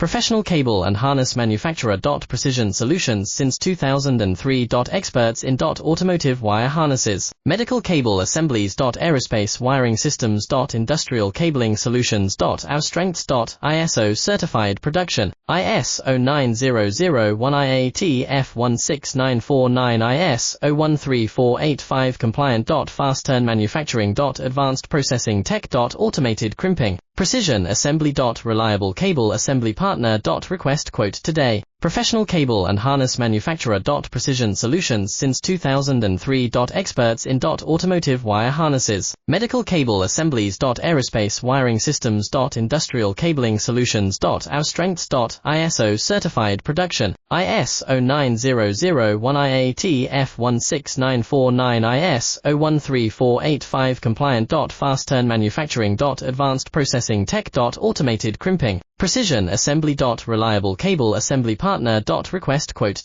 Professional cable and harness manufacturer. Precision solutions since 2003. Experts in automotive wire harnesses, medical cable assemblies. Aerospace wiring systems. Industrial cabling solutions. Our strengths. ISO certified production, IS 09001 IAT F16949 IS 013485 compliant. Fast turn manufacturing. Advanced processing tech. Automated crimping, precision assembly. Reliable cable assembly partner. Request quote today. Professional cable and harness manufacturer. Precision solutions since 2003. Experts in automotive wire harnesses, medical cable assemblies. Aerospace wiring systems. Industrial cabling solutions. Our strengths. ISO certified production, IS 09001 IAT F16949 IS 013485 compliant. Fast turn manufacturing. Advanced processing tech. Automated crimping, precision assembly. Reliable cable assembly partner. Request quote